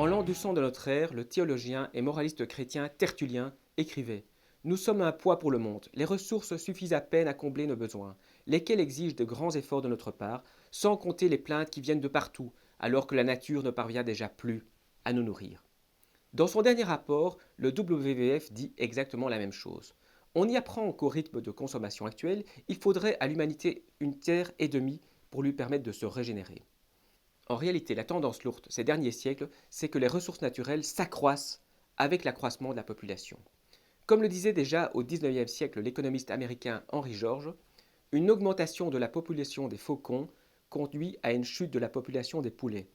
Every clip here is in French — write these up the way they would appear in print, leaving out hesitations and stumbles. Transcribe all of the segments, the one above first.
En l'an 200 de notre ère, le théologien et moraliste chrétien Tertullien écrivait: Nous sommes un poids pour le monde, les ressources suffisent à peine à combler nos besoins, lesquels exigent de grands efforts de notre part, sans compter les plaintes qui viennent de partout, alors que la nature ne parvient déjà plus à nous nourrir. Dans son dernier rapport, le WWF dit exactement la même chose. On y apprend qu'au rythme de consommation actuel, il faudrait à l'humanité une terre et demie pour lui permettre de se régénérer. En réalité, la tendance lourde ces derniers siècles, c'est que les ressources naturelles s'accroissent avec l'accroissement de la population. Comme le disait déjà au XIXe siècle l'économiste américain Henry George, une augmentation de la population des faucons conduit à une chute de la population des poulets.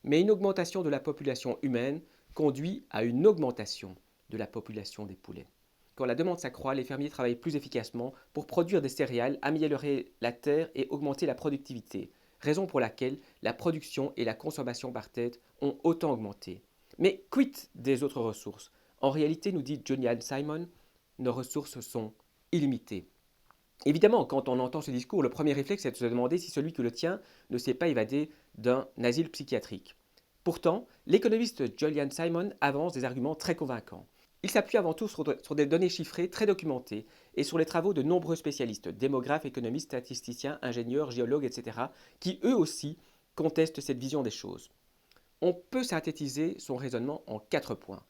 Mais une augmentation de la population humaine conduit à une augmentation de la population des poulets. Quand la demande s'accroît, les fermiers travaillent plus efficacement pour produire des céréales, améliorer la terre et augmenter la productivité, raison pour laquelle la production et la consommation par tête ont autant augmenté. Mais quid des autres ressources? En réalité, nous dit Julian Simon, nos ressources sont illimitées. Évidemment, quand on entend ce discours, le premier réflexe est de se demander si celui qui le tient ne s'est pas évadé d'un asile psychiatrique. Pourtant, l'économiste Julian Simon avance des arguments très convaincants. Il s'appuie avant tout sur des données chiffrées très documentées et sur les travaux de nombreux spécialistes, démographes, économistes, statisticiens, ingénieurs, géologues, etc., qui eux aussi contestent cette vision des choses. On peut synthétiser son raisonnement en 4 points.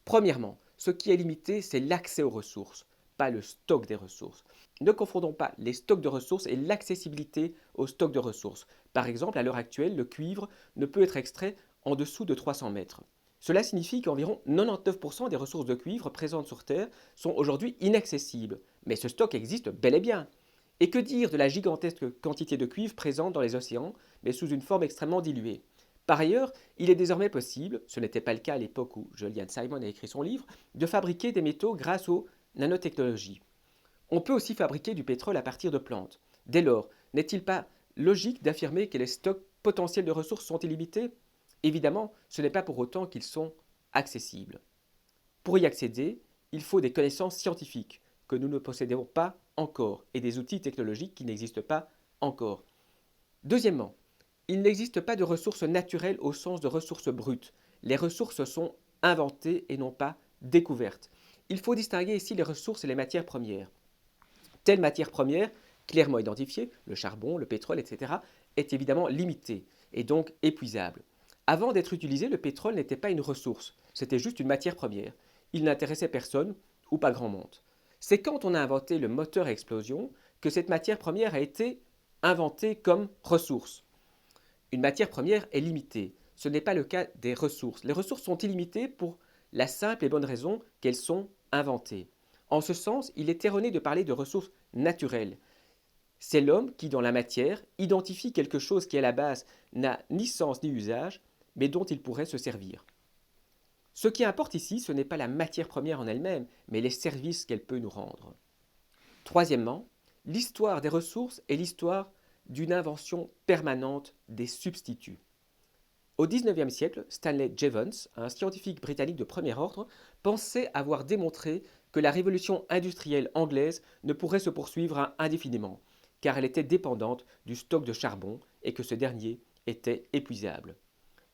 Premièrement, ce qui est limité, c'est l'accès aux ressources, pas le stock des ressources. Ne confondons pas les stocks de ressources et l'accessibilité aux stocks de ressources. Par exemple, à l'heure actuelle, le cuivre ne peut être extrait en dessous de 300 mètres. Cela signifie qu'environ 99% des ressources de cuivre présentes sur Terre sont aujourd'hui inaccessibles. Mais ce stock existe bel et bien. Et que dire de la gigantesque quantité de cuivre présente dans les océans, mais sous une forme extrêmement diluée? Par ailleurs, il est désormais possible, ce n'était pas le cas à l'époque où Julian Simon a écrit son livre, de fabriquer des métaux grâce aux nanotechnologies. On peut aussi fabriquer du pétrole à partir de plantes. Dès lors, n'est-il pas logique d'affirmer que les stocks potentiels de ressources sont illimités? Évidemment, ce n'est pas pour autant qu'ils sont accessibles. Pour y accéder, il faut des connaissances scientifiques que nous ne possédons pas encore et des outils technologiques qui n'existent pas encore. Deuxièmement, il n'existe pas de ressources naturelles au sens de ressources brutes. Les ressources sont inventées et non pas découvertes. Il faut distinguer ici les ressources et les matières premières. Telle matière première, clairement identifiée, le charbon, le pétrole, etc., est évidemment limitée et donc épuisable. Avant d'être utilisé, le pétrole n'était pas une ressource, c'était juste une matière première. Il n'intéressait personne ou pas grand monde. C'est quand on a inventé le moteur à explosion que cette matière première a été inventée comme ressource. Une matière première est limitée. Ce n'est pas le cas des ressources. Les ressources sont illimitées pour la simple et bonne raison qu'elles sont inventées. En ce sens, il est erroné de parler de ressources naturelles. C'est l'homme qui, dans la matière, identifie quelque chose qui, à la base, n'a ni sens ni usage, mais dont il pourrait se servir. Ce qui importe ici, ce n'est pas la matière première en elle-même, mais les services qu'elle peut nous rendre. Troisièmement, l'histoire des ressources est l'histoire d'une invention permanente des substituts. Au XIXe siècle, Stanley Jevons, un scientifique britannique de premier ordre, pensait avoir démontré que la révolution industrielle anglaise ne pourrait se poursuivre indéfiniment, car elle était dépendante du stock de charbon et que ce dernier était épuisable.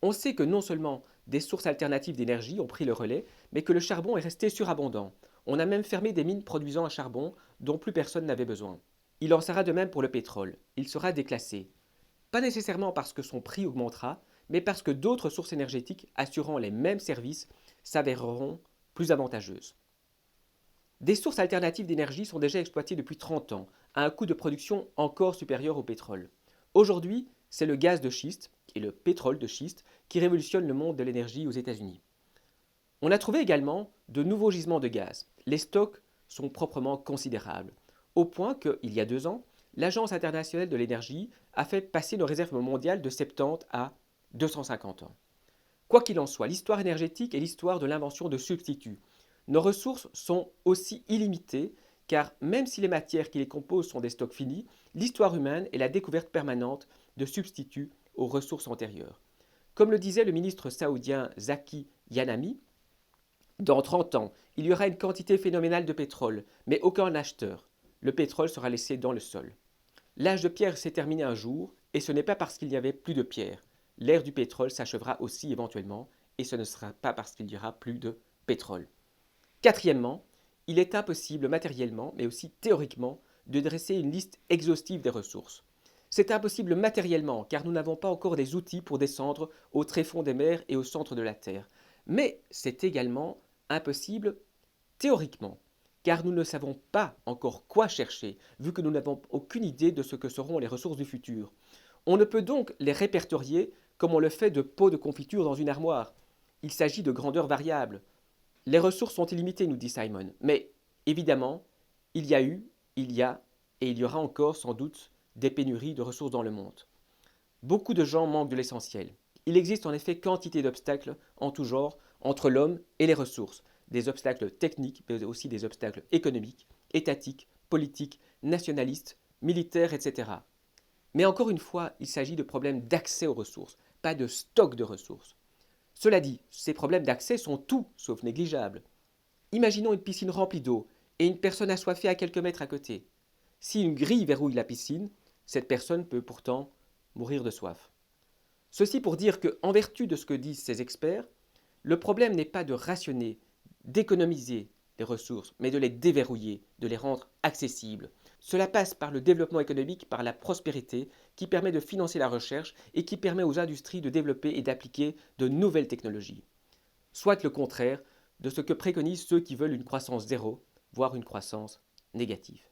On sait que non seulement des sources alternatives d'énergie ont pris le relais, mais que le charbon est resté surabondant. On a même fermé des mines produisant un charbon dont plus personne n'avait besoin. Il en sera de même pour le pétrole. Il sera déclassé. Pas nécessairement parce que son prix augmentera, mais parce que d'autres sources énergétiques assurant les mêmes services s'avéreront plus avantageuses. Des sources alternatives d'énergie sont déjà exploitées depuis 30 ans, à un coût de production encore supérieur au pétrole. Aujourd'hui, c'est le gaz de schiste et le pétrole de schiste qui révolutionnent le monde de l'énergie aux États-Unis. On a trouvé également de nouveaux gisements de gaz. Les stocks sont proprement considérables, au point qu'il y a 2 ans, l'Agence internationale de l'énergie a fait passer nos réserves mondiales de 70 à 250 ans. Quoi qu'il en soit, l'histoire énergétique est l'histoire de l'invention de substituts. Nos ressources sont aussi illimitées, car même si les matières qui les composent sont des stocks finis, l'histoire humaine est la découverte permanente de substituts aux ressources antérieures. Comme le disait le ministre saoudien Zaki Yanami, dans 30 ans, il y aura une quantité phénoménale de pétrole, mais aucun acheteur. Le pétrole sera laissé dans le sol. L'âge de pierre s'est terminé un jour, et ce n'est pas parce qu'il n'y avait plus de pierre. L'ère du pétrole s'achèvera aussi éventuellement, et ce ne sera pas parce qu'il y aura plus de pétrole. Quatrièmement, il est impossible matériellement, mais aussi théoriquement, de dresser une liste exhaustive des ressources. C'est impossible matériellement, car nous n'avons pas encore des outils pour descendre au tréfonds des mers et au centre de la Terre. Mais c'est également impossible théoriquement, car nous ne savons pas encore quoi chercher, vu que nous n'avons aucune idée de ce que seront les ressources du futur. On ne peut donc les répertorier comme on le fait de pots de confiture dans une armoire. Il s'agit de grandeurs variables. Les ressources sont illimitées, nous dit Simon, mais évidemment, il y a eu, il y a et il y aura encore sans doute des pénuries de ressources dans le monde. Beaucoup de gens manquent de l'essentiel. Il existe en effet quantité d'obstacles en tout genre entre l'homme et les ressources, des obstacles techniques, mais aussi des obstacles économiques, étatiques, politiques, nationalistes, militaires, etc. Mais encore une fois, il s'agit de problèmes d'accès aux ressources, pas de stock de ressources. Cela dit, ces problèmes d'accès sont tout sauf négligeables. Imaginons une piscine remplie d'eau et une personne assoiffée à quelques mètres à côté. Si une grille verrouille la piscine, cette personne peut pourtant mourir de soif. Ceci pour dire que, en vertu de ce que disent ces experts, le problème n'est pas de rationner, d'économiser les ressources, mais de les déverrouiller, de les rendre accessibles. Cela passe par le développement économique, par la prospérité, qui permet de financer la recherche et qui permet aux industries de développer et d'appliquer de nouvelles technologies. Soit le contraire de ce que préconisent ceux qui veulent une croissance zéro, voire une croissance négative.